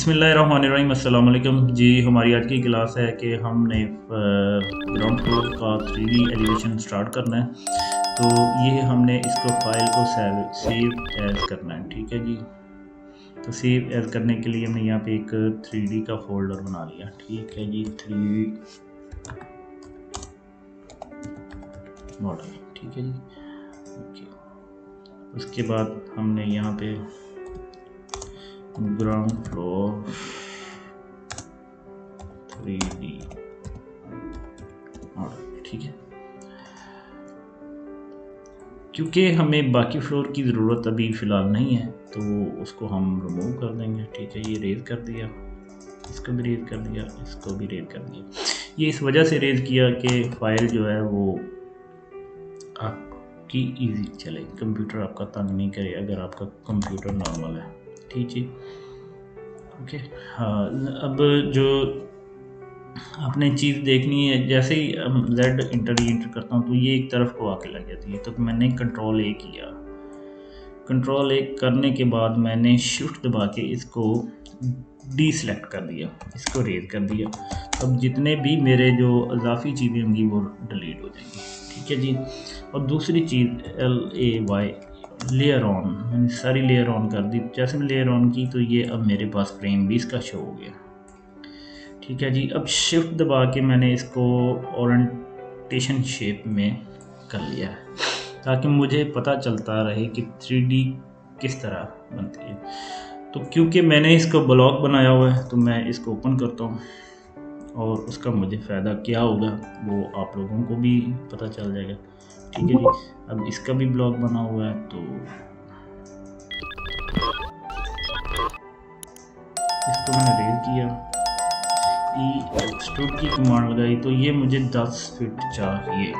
बिस्मिल्लाहिर्रहमानिर्रहीम अस्सलाम वालेकुम जी। हमारी आज की क्लास है कि हमने ग्राउंड फ्लोर का 3D एलिवेशन स्टार्ट करना है। तो ये हमने इसको फाइल को सेव एज़ करना है, ठीक है जी। तो सेव एज़ करने के लिए हमने यहाँ पे एक 3D का फोल्डर बना लिया, ठीक है जी। 3D मॉडल, ठीक है जी, ओके। उसके बाद हमने यहाँ पे ग्राउंड फ्लोर 3D मॉडल, ठीक है। क्योंकि हमें बाकी फ्लोर की ज़रूरत अभी फ़िलहाल नहीं है तो उसको हम रिमूव कर देंगे, ठीक है। ये रेज़ कर दिया, इसको भी रेज़ कर दिया, इसको भी रेज़ कर दिया। ये इस वजह से रेज़ किया कि फ़ाइल जो है वो आपकी इजी चले, कंप्यूटर आपका तंग नहीं करे अगर आपका कंप्यूटर नॉर्मल है, ठीक है, ओके। हाँ, अब जो आपने चीज़ देखनी है, जैसे ही जेड इंटर करता हूँ तो ये एक तरफ को आके लग जाती है। तो मैंने कंट्रोल ए किया, कंट्रोल ए करने के बाद मैंने शिफ्ट दबा के इसको डी सेलेक्ट कर दिया, इसको रेज कर दिया। अब जितने भी मेरे जो इजाफी चीज़ें होंगी वो डिलीट हो जाएंगी, ठीक है जी। और दूसरी चीज़ LAY लेयर ऑन, मैंने सारी लेयर ऑन कर दी। जैसे मैंने लेयर ऑन की तो ये अब मेरे पास फ्रेम 20 का शो हो गया, ठीक है जी। अब शिफ्ट दबा के मैंने इसको ओरिएंटेशन शेप में कर लिया है ताकि मुझे पता चलता रहे कि 3D किस तरह बनती है। तो क्योंकि मैंने इसको ब्लॉक बनाया हुआ है तो मैं इसको ओपन करता हूँ और उसका मुझे फ़ायदा क्या होगा वो आप लोगों को भी पता चल जाएगा, ठीक है जी। अब इसका भी ब्लॉक बना हुआ है तो इसको मैंने रेज किया, एक्सट्रूड की कमांड लगाई तो ये मुझे 10 फीट चाहिए,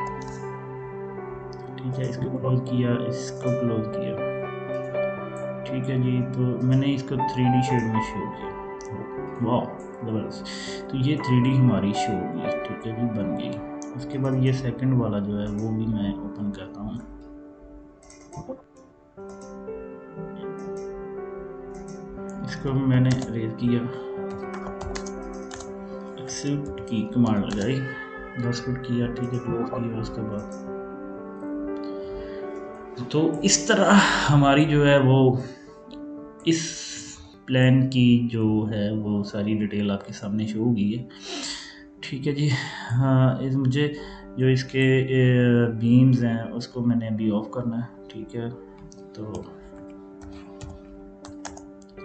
ठीक है। इसको क्लोज किया, इसको क्लोज किया, ठीक है जी। तो मैंने इसको 3D शेड में शो किया, वाह ज़बरदस्त। तो ये 3D हमारी शो होगी, ठीक है जी, बन गई। उसके बाद ये सेकंड वाला जो है वो भी मैं ओपन करता हूँ। इसको मैंने रेज किया, एक्सेप्ट की कमांड लगाई, 10 फुट किया, ठीक है, क्लोज किया। उसके बाद तो इस तरह हमारी जो है वो इस प्लान की जो है वो सारी डिटेल आपके सामने शो होगी है, ठीक है जी। हाँ, इस मुझे जो इसके बीम्स हैं उसको मैंने अभी ऑफ करना है, ठीक है। तो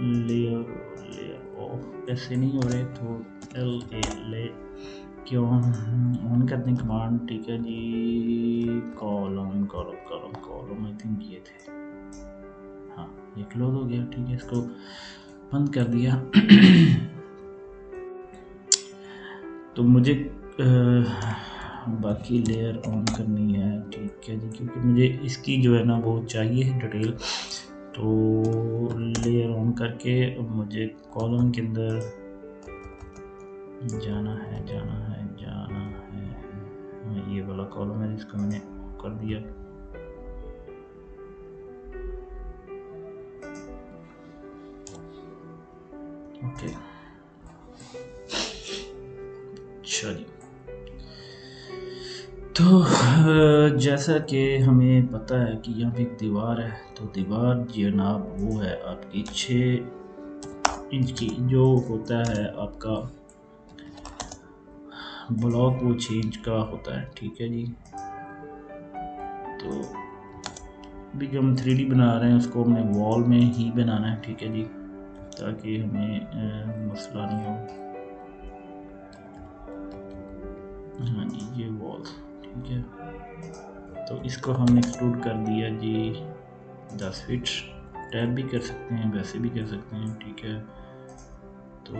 लेयर ऑफ ऐसे नहीं हो रहे तो ले क्यों ऑन कर दें कमांड, ठीक है जी। Column column column column I think ये थे, हाँ ये क्लोज हो गया, ठीक है। इसको बंद कर दिया। तो मुझे बाकी लेयर ऑन करनी है, ठीक है जी, क्योंकि मुझे इसकी जो है ना वो चाहिए डिटेल। तो लेयर ऑन करके अब मुझे कॉलम के अंदर जाना है, ये वाला कॉलम है जिसको मैंने कर दिया, ओके। अच्छा जी, तो जैसा कि हमें पता है कि यहाँ पे एक दीवार है, तो दीवार जनाब वो है आपकी 6 इंच की, जो होता है आपका ब्लॉक वो 6 इंच का होता है, ठीक है जी। तो अभी जो हम 3D बना रहे हैं उसको हमने वॉल में ही बनाना है, ठीक है जी, ताकि हमें मसला नहीं हो। हाँ जी, ये वॉल, ठीक है। तो इसको हमने एक्सट्रूड कर दिया जी 10 फीट। टैप भी कर सकते हैं, वैसे भी कर सकते हैं, ठीक है। तो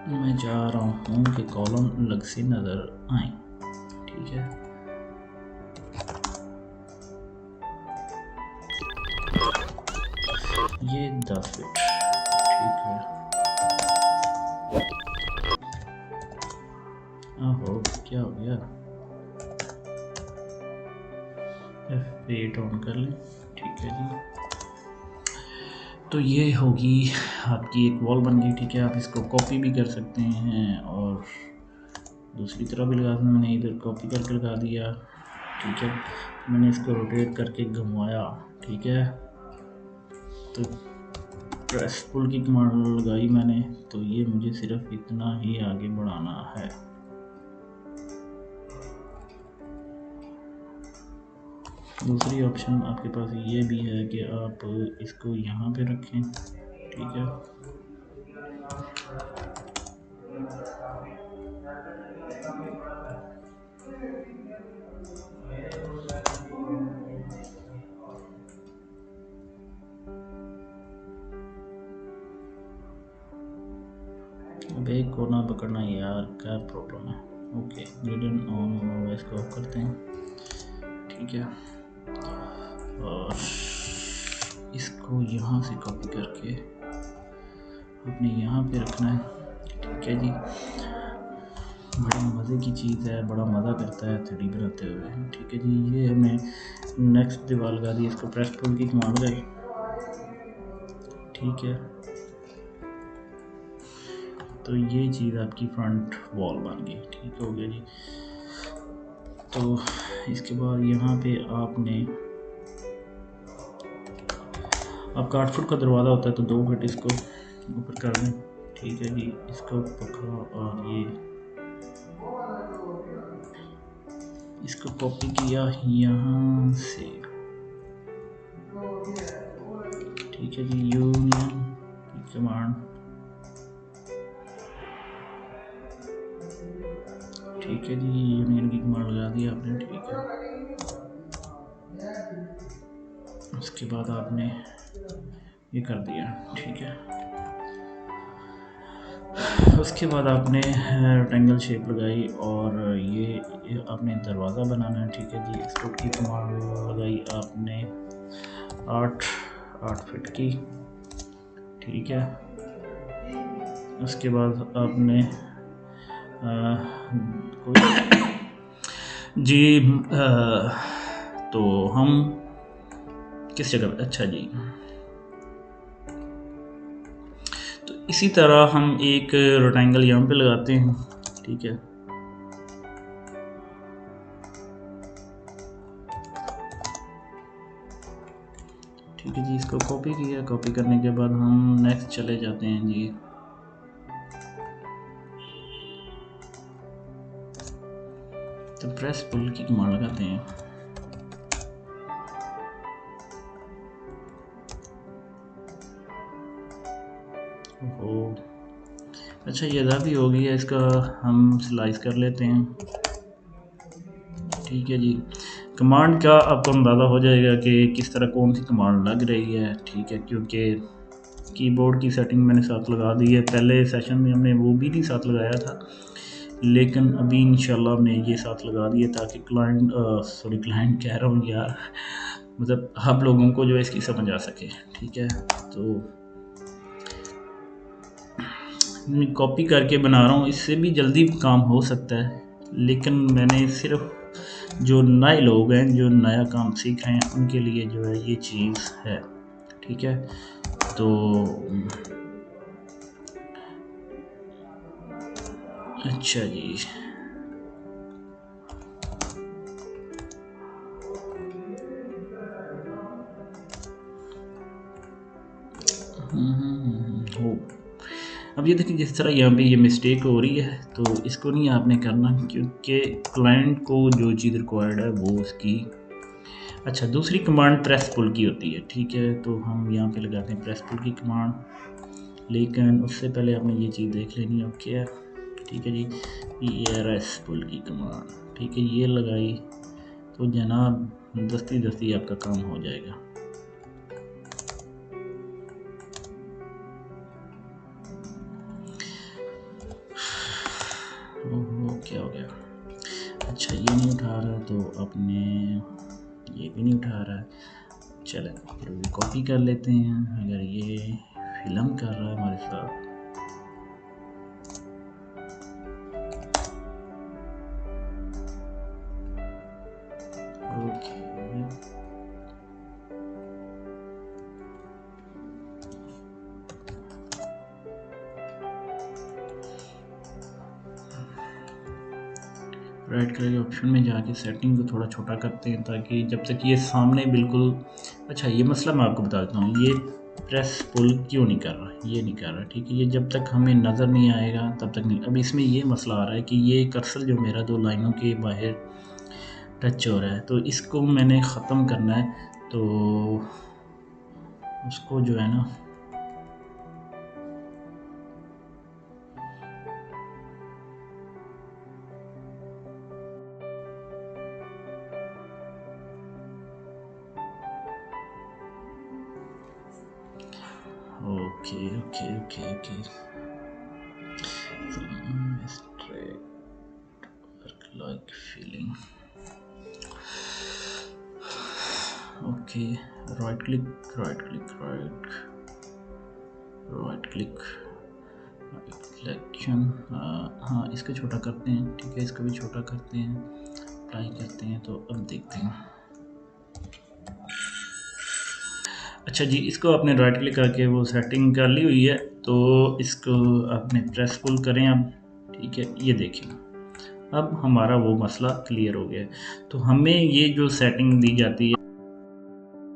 मैं चाह रहा हूँ कि कॉलम अलग से नज़र आए, ठीक है। ये 10 फीट, ठीक है। ओहो, क्या हो गया? F8 ऑन कर लें, ठीक है जी। तो ये होगी आपकी एक वॉल बन गई, ठीक है। आप इसको कॉपी भी कर सकते हैं और दूसरी तरफ भी लगा सकते हैं। मैंने इधर कॉपी करके लगा दिया, ठीक है। मैंने इसको रोटेट करके घुमाया, ठीक है। तो प्रेस पुल की कमांड लगाई मैंने, तो ये मुझे सिर्फ इतना ही आगे बढ़ाना है। दूसरी ऑप्शन आपके पास ये भी है कि आप इसको यहाँ पे रखें, ठीक है। अब एक को ना पकड़ना यार, क्या प्रॉब्लम है। ओके, ग्रेडियंट ऑन होगा, इसको ऑफ करते हैं, ठीक है। और इसको यहाँ से कॉपी करके अपने यहाँ पे रखना है, ठीक है जी। बड़ी मज़े की चीज़ है, बड़ा मज़ा करता है 3D बनाते हुए, ठीक है जी। ये हमें नेक्स्ट दीवार लगा दी, इसको प्रेस पुल की कमांड लगाई, ठीक है। तो ये चीज़ आपकी फ्रंट वॉल बन गई, ठीक हो गया जी। तो इसके बाद यहाँ पे आपने, आपका 8 फुट का दरवाज़ा होता है तो 2 फुट इसको ऊपर कर दें, ठीक है जी। इसको पकड़ा और ये इसको कॉपी किया यहाँ से, ठीक है जी। यूनियन की कमांड, ठीक है जी। यूनियन की कमांड लगा दी आपने, ठीक है। उसके बाद आपने ये कर दिया, ठीक है। उसके बाद आपने रेक्टेंगल शेप लगाई और ये आपने दरवाज़ा बनाना है, ठीक है जी। एक्सपोर्ट की कमांड लगाई आपने 8 फीट की, ठीक है। उसके बाद आपने जी तो हम किस जगह, अच्छा जी। तो इसी तरह हम एक रेक्टेंगल यहाँ पे लगाते हैं, ठीक है। ठीक है जी, इसको कॉपी किया। कॉपी करने के बाद हम नेक्स्ट चले जाते हैं जी। तो प्रेस पुल की कमांड लगाते हैं, ओह अच्छा ये अदा भी हो गई है। इसका हम स्लाइस कर लेते हैं, ठीक है जी। कमांड का आपको अंदाज़ा हो जाएगा कि किस तरह कौन सी कमांड लग रही है, ठीक है। क्योंकि कीबोर्ड की सेटिंग मैंने साथ लगा दी है। पहले सेशन में हमने वो भी नहीं साथ लगाया था, लेकिन अभी इंशाल्लाह हमने ये साथ लगा दिए ताकि क्लाइंट कह रहा हूँ यार, मतलब आप लोगों को जो इसकी समझ आ सके, ठीक है। तो मैं कॉपी करके बना रहा हूँ, इससे भी जल्दी काम हो सकता है, लेकिन मैंने सिर्फ जो नए लोग हैं, जो नया काम सीख रहे हैं, उनके लिए जो है ये चीज़ है, ठीक है। तो अच्छा जी, हो। अब ये देखिए जिस तरह यहाँ पे ये मिस्टेक हो रही है, तो इसको नहीं आपने करना, क्योंकि क्लाइंट को जो चीज़ रिक्वायर्ड है वो उसकी। अच्छा, दूसरी कमांड प्रेस पुल की होती है, ठीक है। तो हम यहाँ पे लगाते हैं प्रेस पुल की कमांड, लेकिन उससे पहले आपने ये चीज़ देख लेनी है, ओके, ठीक है जी। PRS पुल की कमांड, ठीक है, ये लगाई तो जनाब दस्ती दस्ती आपका काम हो जाएगा। ओहो क्या हो गया, अच्छा ये नहीं उठा रहा, तो अपने ये भी नहीं उठा रहा है। चलें फिर भी कॉपी कर लेते हैं, अगर ये फिल्म कर रहा है हमारे साथ। ओके राइट कलर के ऑप्शन में जाके सेटिंग को थोड़ा छोटा करते हैं ताकि जब तक ये सामने बिल्कुल, अच्छा ये मसला मैं आपको बता देता हूँ, ये प्रेस पुल क्यों नहीं कर रहा, ये नहीं कर रहा, ठीक है, ये जब तक हमें नज़र नहीं आएगा तब तक नहीं। अब इसमें ये मसला आ रहा है कि ये कर्सर जो मेरा 2 लाइनों के बाहर टच हो रहा है, तो इसको मैंने ख़त्म करना है, तो उसको जो है ना okay okay okay okay work like feeling, okay, right click right click right right click selection, हाँ इसको छोटा करते हैं, ठीक है, इसको भी छोटा करते हैं, अप्लाई करते हैं, तो अब देखते हैं। अच्छा जी, इसको आपने राइट क्लिक करके वो सेटिंग कर ली हुई है, तो इसको आपने प्रेस पुल करें अब, ठीक है, ये देखिए अब हमारा वो मसला क्लियर हो गया है। तो हमें ये जो सेटिंग दी जाती है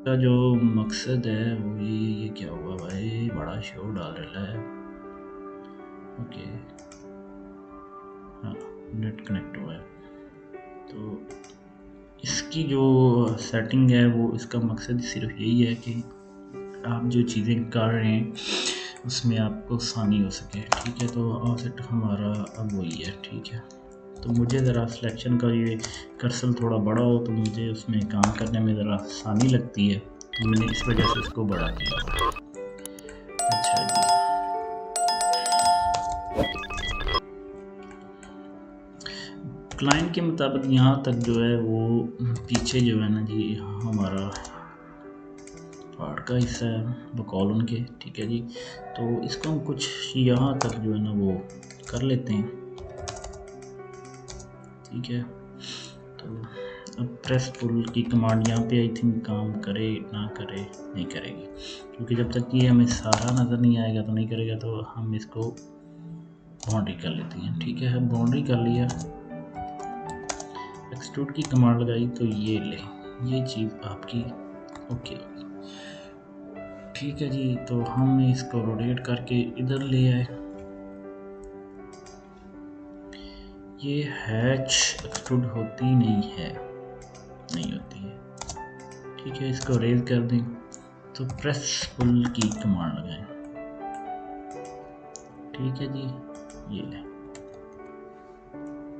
का जो मकसद है वो ये क्या हुआ भाई, बड़ा शोर डाल रहा है, ओके, हाँ नेट कनेक्ट हुआ है, तो इसकी जो सेटिंग है वो, इसका मकसद सिर्फ यही है कि आप जो चीज़ें कर रहे हैं उसमें आपको आसानी हो सके, ठीक है, तो ऑफसेट हमारा अब वही है, ठीक है। तो मुझे ज़रा सिलेक्शन का ये कर्सर थोड़ा बड़ा हो तो मुझे उसमें काम करने में ज़रा आसानी लगती है, तो मैंने इस वजह से उसको बड़ा किया। अच्छा जी, क्लाइंट के मुताबिक यहाँ तक जो है वो पीछे जो है ना जी हमारा पार्ट का हिस्सा है बकौल के, ठीक है जी, तो इसको हम कुछ यहाँ तक जो है ना वो कर लेते हैं, ठीक है। तो अब प्रेस पुल की कमांड यहाँ पे आई थिंक काम करे ना करे, नहीं करेगी, क्योंकि जब तक ये हमें सारा नज़र नहीं आएगा तो नहीं करेगा, तो हम इसको बाउंड्री कर लेते हैं, ठीक है, हम बाउंड्री कर लिया, एक्सट्रूड की कमांड लगाई तो ये ले, ये चीज़ आपकी ओके, ठीक है जी। तो हम इसको रोटेट करके इधर ले आए, ये हैच एक्सट्रूड होती नहीं है, नहीं होती है, ठीक है, इसको रेज कर दें, तो प्रेस पुल की कमांड लगाएं, ठीक है जी, ये ले,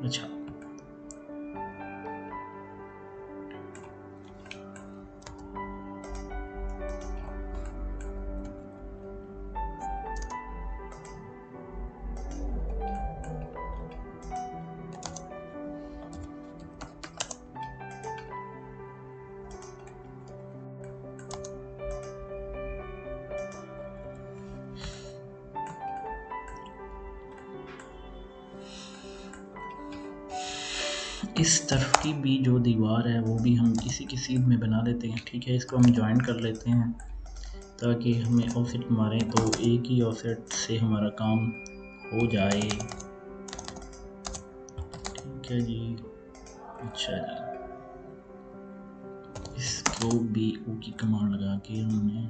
अच्छा इस तरफ की भी जो दीवार है वो भी हम किसी किसी में बना लेते हैं, ठीक है, इसको हम ज्वाइन कर लेते हैं ताकि हमें ऑफसेट मारें तो एक ही ऑफसेट से हमारा काम हो जाए, ठीक है जी। अच्छा जी, इसको भी ओ की कमांड लगा के हमने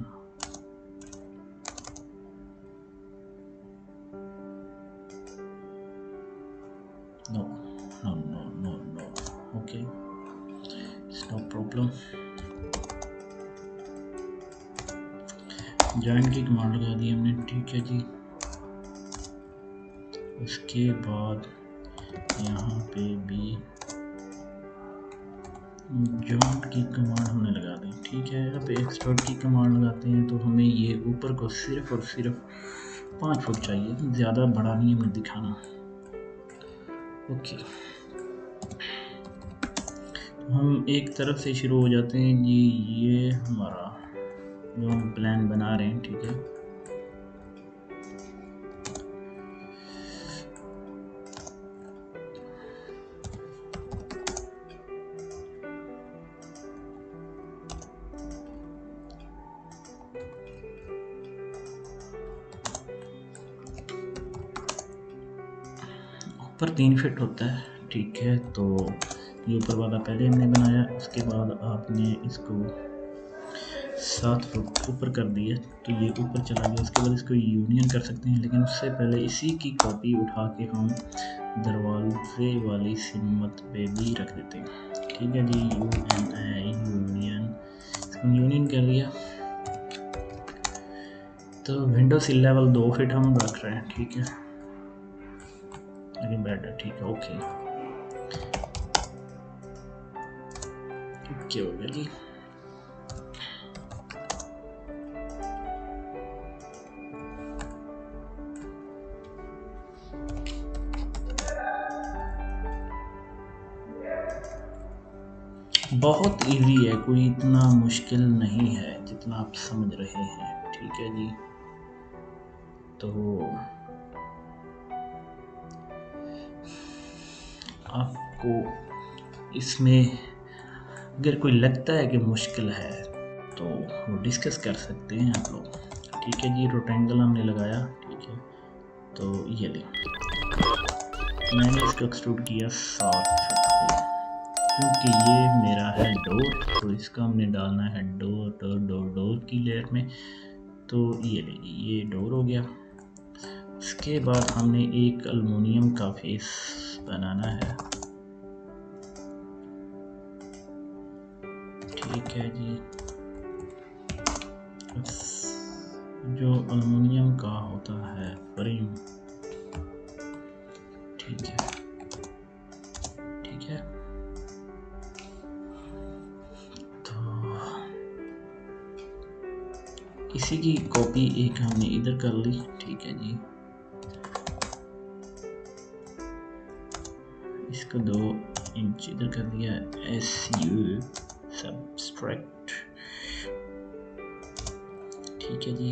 no no no no no okay, it's no problem, join की कमांड लगा दी हमने, ठीक है जी। उसके बाद यहाँ पे भी जॉइंट की कमांड हमने लगा दी, ठीक है। अब एक्सट्रूड की कमांड लगाते हैं तो हमें ये ऊपर को सिर्फ और सिर्फ 5 फुट चाहिए, ज़्यादा बड़ा नहीं हमें दिखाना, ओके। हम एक तरफ से शुरू हो जाते हैं जी, ये हमारा जो हम प्लान बना रहे हैं, ठीक है, ऊपर 3 फीट होता है, ठीक है। तो ये ऊपर वाला पहले हमने बनाया, उसके बाद आपने इसको 7 फुट ऊपर कर दिया, तो ये ऊपर चला गया। उसके बाद इसको यूनियन कर सकते हैं, लेकिन उससे पहले इसी की कॉपी उठा के हम दरवाजे वाली सिमत पे भी रख देते हैं। ठीक है जी, यूनियन, इसको यूनियन कर लिया। तो विंडो सिल लेवल 2 फीट हम रख रहे हैं। ठीक है, लेकिन बेटर, ठीक है, ओके ओके हो गया जी। बहुत इजी है, कोई इतना मुश्किल नहीं है जितना आप समझ रहे हैं। ठीक है जी, तो आपको इसमें अगर कोई लगता है कि मुश्किल है तो वो डिस्कस कर सकते हैं आप लोग। ठीक है जी, रेक्टेंगल हमने लगाया। ठीक है, तो ये ले, मैंने इसको एक्सट्रूड किया 7 फीट पे, क्योंकि ये मेरा है डोर, तो इसका हमने डालना है डोर की लेयर में। तो ये ले, ये डोर हो गया। उसके बाद हमने एक एल्युमिनियम का फेस बनाना है। ठीक है जी, जो एल्युमिनियम का होता है फ्रेम। ठीक है, ठीक है, तो इसी की कॉपी एक हमने इधर कर ली। ठीक है जी, इसको 2 इंच इधर कर दिया, SU सब्सट्रैक्ट। ठीक है जी,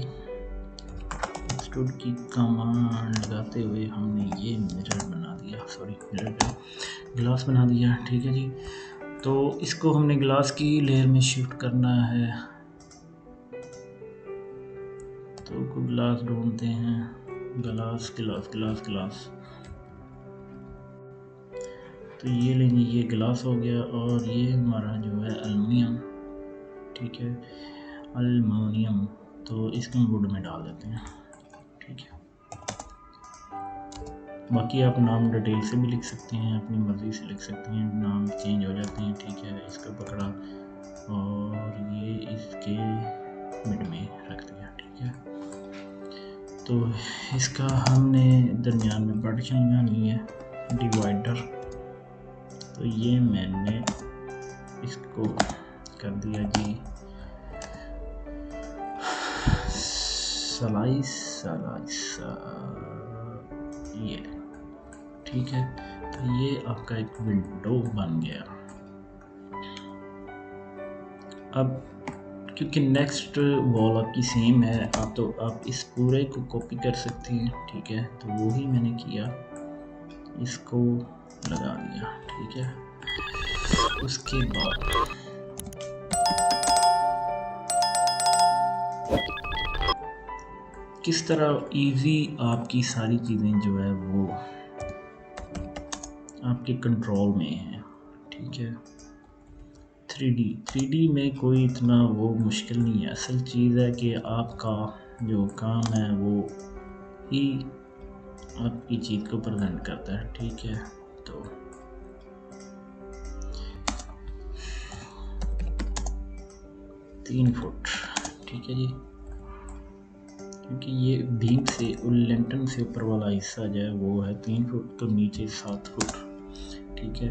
एक्सट्रूड की कमांड लगाते हुए हमने ये मिरर बना दिया, सॉरी मिरर का ग्लास बना दिया। ठीक है जी, तो इसको हमने ग्लास की लेयर में शिफ्ट करना है। तो को ग्लास ढूंढते हैं, ग्लास ग्लास ग्लास ग्लास, तो ये लेंगे, ये ग्लास हो गया। और ये हमारा जो है एल्युमिनियम। ठीक है, एल्युमिनियम, तो इसको वुड में डाल देते हैं। ठीक है, बाकी आप नाम डिटेल से भी लिख सकते हैं, अपनी मर्ज़ी से लिख सकते हैं, नाम चेंज हो जाते हैं। ठीक है, इसको पकड़ा और ये इसके मिड में रख दिया। ठीक है, तो इसका हमने दरमियान में पार्टीशन बनानी है, डिवाइडर। तो ये मैंने इसको कर दिया जी स्लाइस ये। ठीक है, तो ये आपका एक विंडो बन गया। अब क्योंकि नेक्स्ट वॉल आपकी सेम है, आप इस पूरे को कॉपी कर सकते हैं। ठीक है, तो वो ही मैंने किया, इसको लगा दिया। ठीक है, उसके बाद किस तरह इजी आपकी सारी चीज़ें जो है वो आपके कंट्रोल में है। ठीक है, 3D में कोई इतना वो मुश्किल नहीं है। असल चीज़ है कि आपका जो काम है वो ही आपकी चीज़ को प्रेजेंट करता है। ठीक है, तो 3 फुट। ठीक है जी, क्योंकि ये बीम से लेंटन से ऊपर वाला हिस्सा जो है वो है 3 फुट, तो नीचे 7 फुट। ठीक है,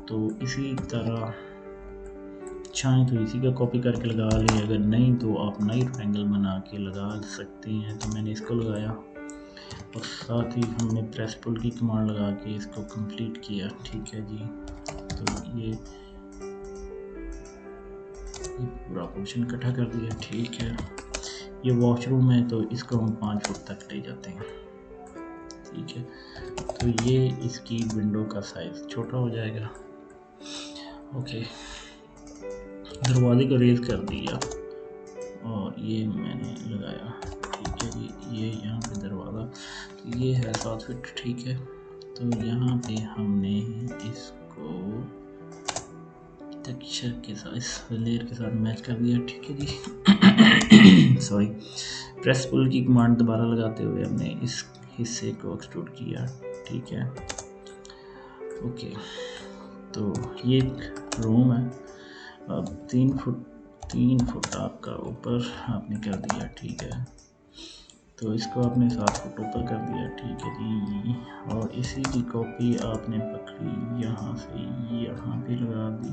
तो इसी तरह चाहें तो इसी का कॉपी करके लगा लें, अगर नहीं तो आप नई रेक्टेंगल बना के लगा सकते हैं। तो मैंने इसको लगाया और साथ ही हमने प्रेस पुल की कमांड लगा के इसको कंप्लीट किया। ठीक है जी, तो ये पूरा पोर्शन इकट्ठा कर दिया। ठीक है, ये वॉशरूम है तो इसको हम 5 फुट तक ले जाते हैं। ठीक है, तो ये इसकी विंडो का साइज़ छोटा हो जाएगा। ओके, दरवाजे को रेज कर दिया और ये मैंने लगाया। ठीक है जी, ये यहाँ पे दरवाज़ा, तो ये है 7 फीट। ठीक है, तो यहाँ पे हमने इसको टेक्सचर के साथ, इस लेयर के साथ मैच कर दिया। ठीक है जी। सॉरी, प्रेस पुल की कमांड दोबारा लगाते हुए हमने इस हिस्से को एक्सट्रूड किया। ठीक है, ओके। तो ये एक रूम है। अब 3 फुट आपका ऊपर आपने कर दिया। ठीक है, तो इसको आपने 7 फुट ऊपर कर दिया। ठीक है जी, और इसी की कॉपी आपने पकड़ी यहाँ से यहाँ पे लगा दी।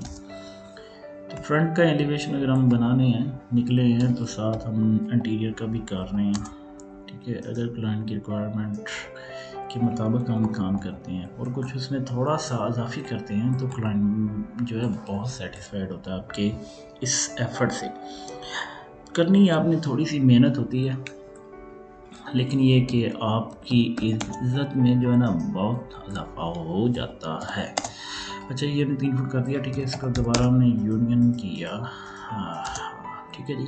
तो फ्रंट का एलिवेशन अगर हम बनाने हैं निकले हैं तो साथ हम इंटीरियर का भी कर रहे हैं। ठीक है, अगर क्लाइंट की रिक्वायरमेंट के मुताबिक हम काम करते हैं और कुछ उसमें थोड़ा सा इजाफी करते हैं तो क्लाइंट जो है बहुत सेटिस्फाइड होता है आपके इस एफर्ट से। करनी आपने थोड़ी सी मेहनत होती है, लेकिन ये कि आपकी इज्जत में जो है ना बहुत इजाफा हो जाता है। अच्छा, ये हमने 3 फुट कर दिया। ठीक है, इसका दोबारा हमने यूनियन किया। हाँ, ठीक है जी।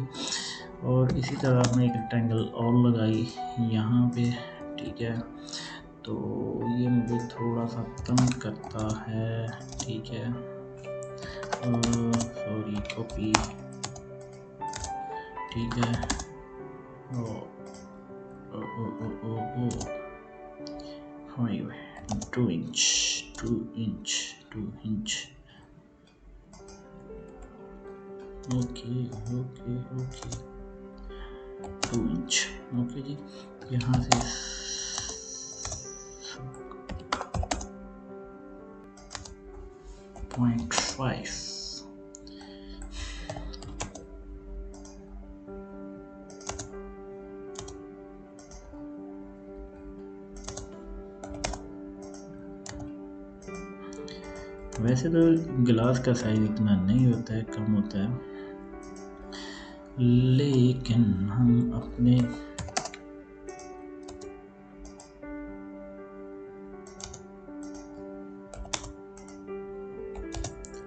और इसी तरह हमने एक रेक्टेंगल और लगाई यहाँ पे। ठीक है, तो ये मुझे थोड़ा सा तंग करता है। ठीक है, सॉरी, कॉपी। ठीक है, ओ 2 इंच। Okay 2 inch. ओके जी, यहाँ से 0.5। वैसे तो गिलास का साइज इतना नहीं होता है, कम होता है, लेकिन हम अपने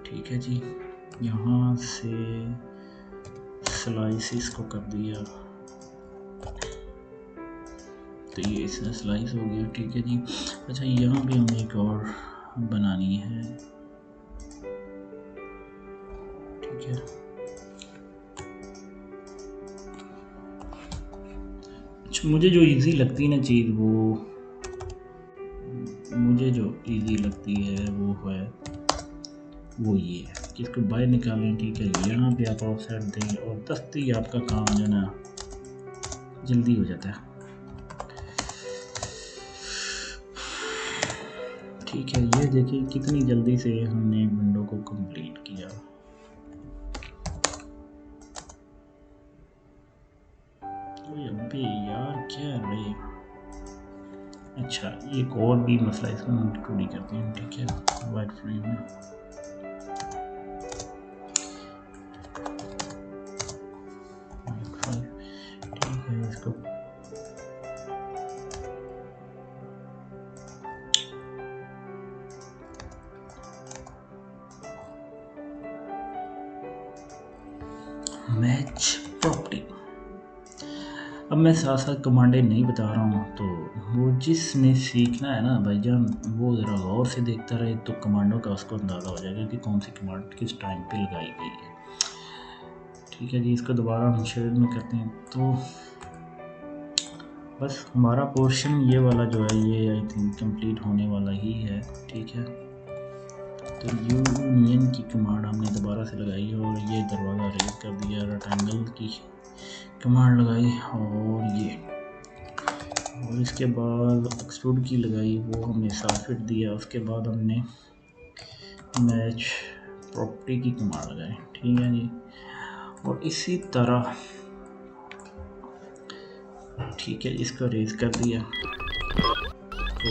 ठीक है जी, यहाँ से स्लाइसिस को कर दिया तो ये इसमें स्लाइस हो गया। ठीक है जी। अच्छा, यहाँ पे हमें एक और बनानी है। ठीक है, मुझे जो इजी लगती है ना चीज़, मुझे जो इजी लगती है वो ये है कि इसको बाहर निकालें। ठीक है, यहाँ पे आप ऑफसेट दें और दस्ती आपका काम जो ना जल्दी हो जाता है। ठीक है, ये देखिए कितनी जल्दी से हमने विंडो को कंप्लीट किया। अबे यार, क्या रे। अच्छा, एक और भी मसला इसमें हम इंक्लूड करते हैं। ठीक है, वाइट फ्रेम में ठीक है, इसको मैच प्रॉपर्टी। अब मैं साथ साथ कमांडें नहीं बता रहा हूँ, तो वो जिसने सीखना है ना भाईजान, वो ज़रा गौर से देखता रहे तो कमांडों का उसको अंदाज़ा हो जाएगा कि कौन सी कमांड किस टाइम पे लगाई गई है। ठीक है जी, इसको दोबारा हम शेड में करते हैं। तो बस हमारा पोर्शन ये वाला जो है ये आई थिंक कंप्लीट होने वाला ही है। ठीक है, तो यूनियन की कमांड हमने दोबारा से लगाई और ये दरवाज़ा रेज कर दिया। रेक्टेंगल की कमांड लगाई और इसके बाद एक्सट्रूड की लगाई, वो हमने 7 फीट दिया। उसके बाद हमने मैच प्रॉपर्टी की कमांड लगाई। ठीक है जी, और इसी तरह ठीक है, इसको रेज कर दिया। तो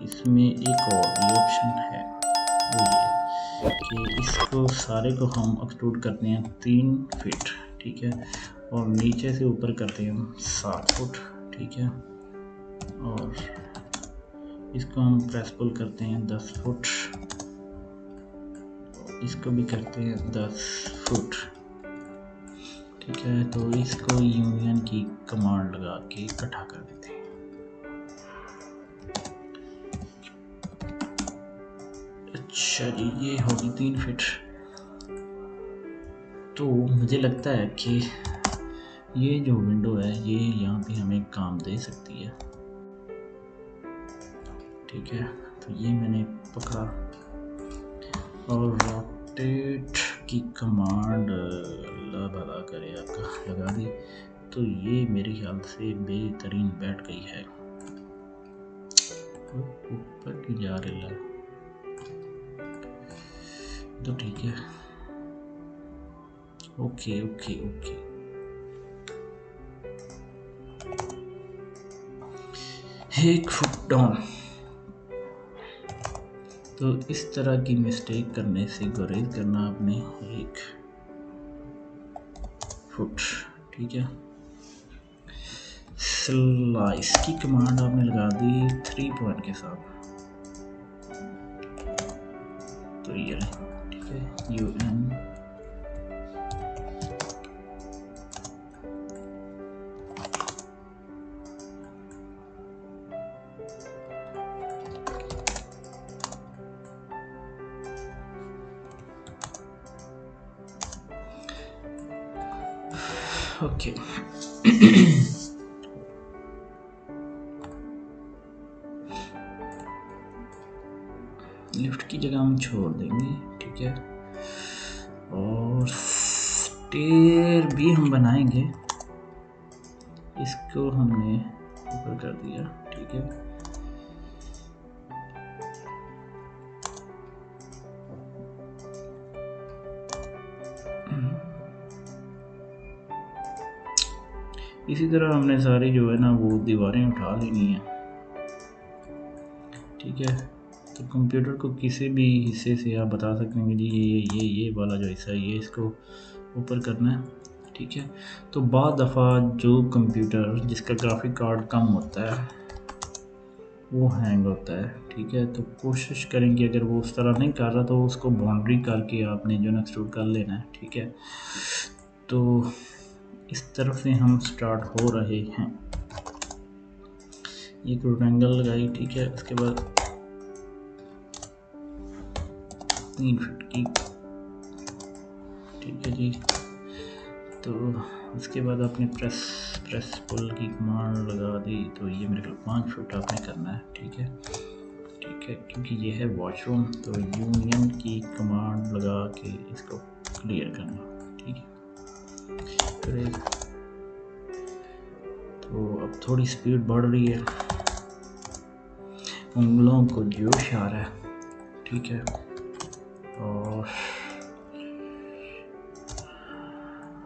इसमें एक और भी ऑप्शन है, वो ये कि इसको सारे को हम एक्सट्रूड करते हैं 3 फीट। ठीक है, और नीचे से ऊपर करते हैं हम 7 फुट। ठीक है, और इसको हम प्रेस पुल करते हैं 10 फुट, इसको भी करते हैं 10 फुट। ठीक है, तो इसको यूनियन की कमांड लगा के इकट्ठा कर देते हैं। अच्छा जी, ये होगी 3 फीट। तो मुझे लगता है कि ये जो विंडो है ये यहाँ पे हमें काम दे सकती है। ठीक है, तो ये मैंने पकड़ा और रोटेट की कमांड अल्लाह भला करे आपका लगा दी। तो ये मेरे ख्याल से बेहतरीन बैठ गई है। ऊपर की जा रही है तो ठीक है। ओके ओके ओके, एक फुट डाउन। तो इस तरह की मिस्टेक करने से गुरेज करना आपने। 1 फुट, ठीक है। स्लाइस की कमांड आपने लगा दी 3 पॉइंट के साथ। तो ये ठीक है, UN ओके। लिफ्ट की जगह हम छोड़ देंगे, ठीक है। और स्टेयर भी हम बनाएंगे, इसको हमने ऊपर कर दिया, ठीक है। इसी तरह हमने सारी जो है ना वो दीवारें उठा लेनी है, ठीक है। तो कंप्यूटर को किसी भी हिस्से से आप बता सकते हैं कि ये वाला जो हिस्सा है ये इसको ऊपर करना है, ठीक है। तो बाद दफ़ा जो कंप्यूटर जिसका ग्राफिक कार्ड कम होता है वो हैंग होता है, ठीक है। तो कोशिश करेंगे अगर वो उस तरह नहीं कर रहा तो उसको बाउंड्री करके आपने जो है एक्सट्रूड कर लेना है, ठीक है। तो इस तरफ से हम स्टार्ट हो रहे हैं। एक रेक्टेंगल लगाई, ठीक है। उसके बाद 3 फीट की, ठीक है जी। तो उसके बाद आपने प्रेस पुल की कमांड लगा दी। तो ये मेरे को 5 फुट आपने करना है, ठीक है, ठीक है। क्योंकि ये है वॉशरूम तो यूनियन की कमांड लगा के इसको क्लियर करना, ठीक है। तो अब थोड़ी स्पीड बढ़ रही है, उंगलों को जोश आ रहा है, ठीक है। और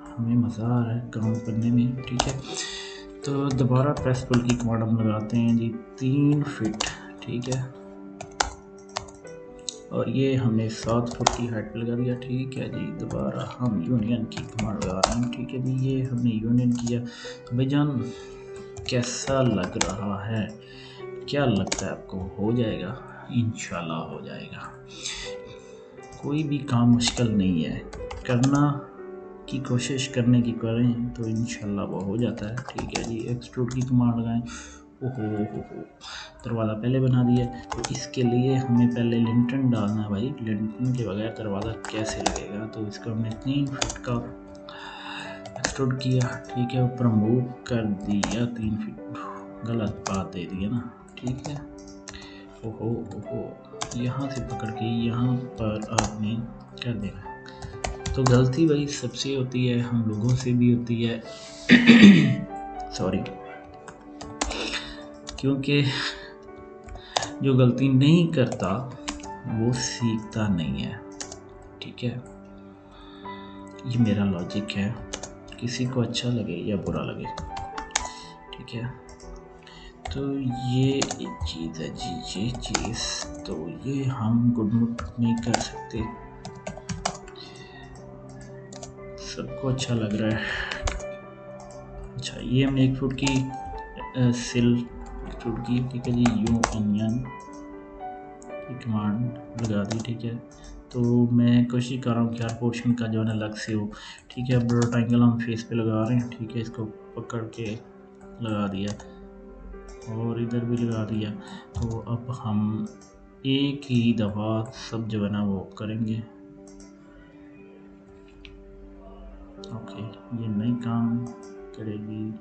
हमें मज़ा आ रहा है काम करने में, ठीक है। तो दोबारा प्रेस पुल की कमांड हम लगाते हैं जी 3 फीट, ठीक है। और ये हमने 7 फुट की हाइट पे लगा दिया, ठीक है जी। दोबारा हम यूनियन की कमांड लगा रहे हैं, ठीक है जी। ये हमने यूनियन किया। तो भाईजान कैसा लग रहा है, क्या लगता है आपको हो जाएगा? इंशाल्लाह हो जाएगा। कोई भी काम मुश्किल नहीं है, करना की कोशिश करने की करें तो इंशाल्लाह वो हो जाता है, ठीक है जी। एक्सट्रूड की कमांड लगाएं। ओहो, दरवाज़ा पहले बना दिया। तो इसके लिए हमें पहले लिंटन डालना है भाई, लिंटन के बगैर दरवाज़ा कैसे लगेगा। तो इसको हमने 3 फीट का एक्सट्रूड किया, ठीक है। ऊपर मूव कर दिया 3 फीट, गलत बात दे दिया ना, ठीक है। ओहो, यहाँ से पकड़ के यहाँ पर आपने कर देना। तो गलती भाई सबसे होती है, हम लोगों से भी होती है सॉरी, क्योंकि जो गलती नहीं करता वो सीखता नहीं है, ठीक है। ये मेरा लॉजिक है, किसी को अच्छा लगे या बुरा लगे, ठीक है। तो ये एक चीज़ है जी, ये चीज़ तो ये हम गुडमुट नहीं कर सकते, सबको अच्छा लग रहा है। अच्छा, ये हमने 1 फुट की सिल एक्सट्रूड की, ठीक है जी। यूनियन की कमांड लगा दी, ठीक है। तो मैं कोशिश कर रहा हूँ कि हर पोर्शन का जो है अलग से हो, ठीक है। अब रेक्टेंगल हम फेस पे लगा रहे हैं, ठीक है। इसको पकड़ के लगा दिया और इधर भी लगा दिया। तो अब हम एक ही दफ़ा सब जो है ना वो करेंगे। ओके, ये नहीं काम करेगी।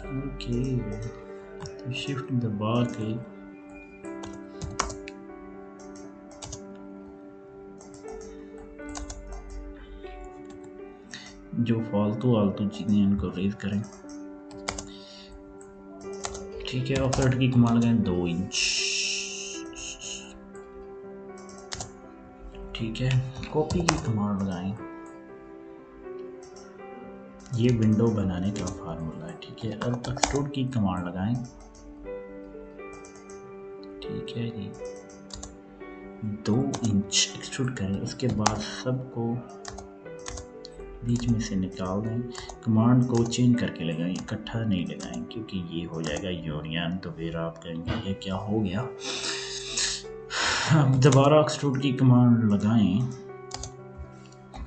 ओके, तो शिफ्ट दबा के जो फालतू आलतू चीज़ें इनको रेज करें। ठीक है, ऑफसेट की कमांड लगाएं 2 इंच। ठीक है, कॉपी की कमांड लगाएं। ये विंडो बनाने का फार्मूला है। ठीक है, अब एक्सट्रूड की कमांड लगाएं। ठीक है जी, 2 इंच एक्सट्रूड करें। उसके बाद सबको बीच में से निकाल दें। कमांड को चेंज करके लगाएं, इकट्ठा नहीं लगाएं क्योंकि ये हो जाएगा यूनियन, तो फिर आप कहेंगे ये क्या हो गया। अब दोबारा एक्सट्रूड की कमांड लगाएं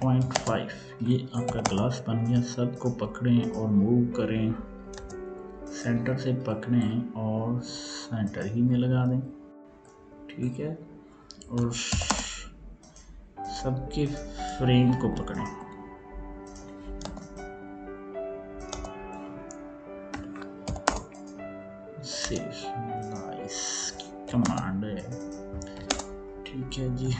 0.5। ये आपका ग्लास बन गया। सबको पकड़ें और मूव करें, सेंटर से पकड़ें और सेंटर ही में लगा दें। ठीक है, और सबके फ्रेम को पकड़ें। नाइस कमांड है। ठीक है जी,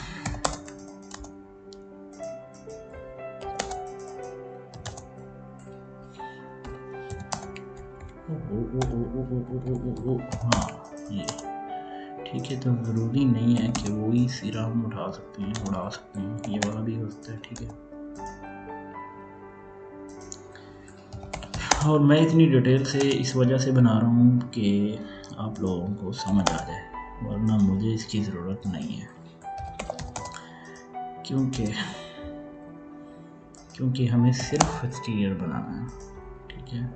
हाँ ये ठीक है। तो ज़रूरी नहीं है कि वो ही सिरा हम उठा सकते हैं, उड़ा सकते हैं, ये वाला भी हो सकता है। ठीक है, और मैं इतनी डिटेल से इस वजह से बना रहा हूँ कि आप लोगों को समझ आ जाए, वरना मुझे इसकी ज़रूरत नहीं है। क्योंकि हमें सिर्फ एक्सटीरियर बनाना है। ठीक है,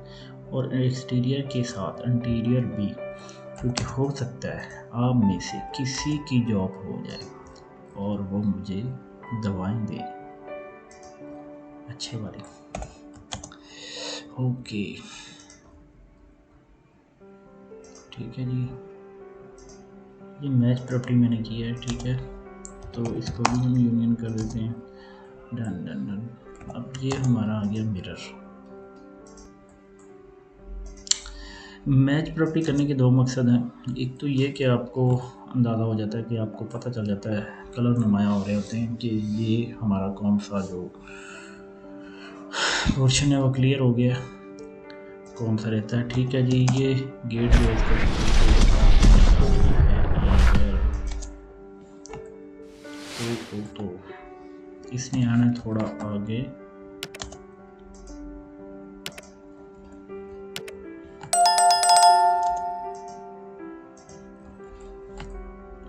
और एक्सटीरियर के साथ इंटीरियर भी, क्योंकि हो सकता है आप में से किसी की जॉब हो जाए और वो मुझे दवाएं दे अच्छे वाली। ओके, ठीक है जी, ये मैच प्रॉपर्टी मैंने किया है। ठीक है, तो इसको भी हम यूनियन कर देते हैं। Done done done. अब ये हमारा आ गया मिरर। मैच प्रॉपर्टी करने के 2 मकसद हैं। एक तो ये कि आपको अंदाज़ा हो जाता है कि आपको पता चल जाता है, कलर नुमाया हो रहे होते हैं कि ये हमारा कौन सा जो पोर्शन है वो क्लियर हो गया, कौन सा रहता है। ठीक है जी, ये गेट जो तो इसने आना थोड़ा आगे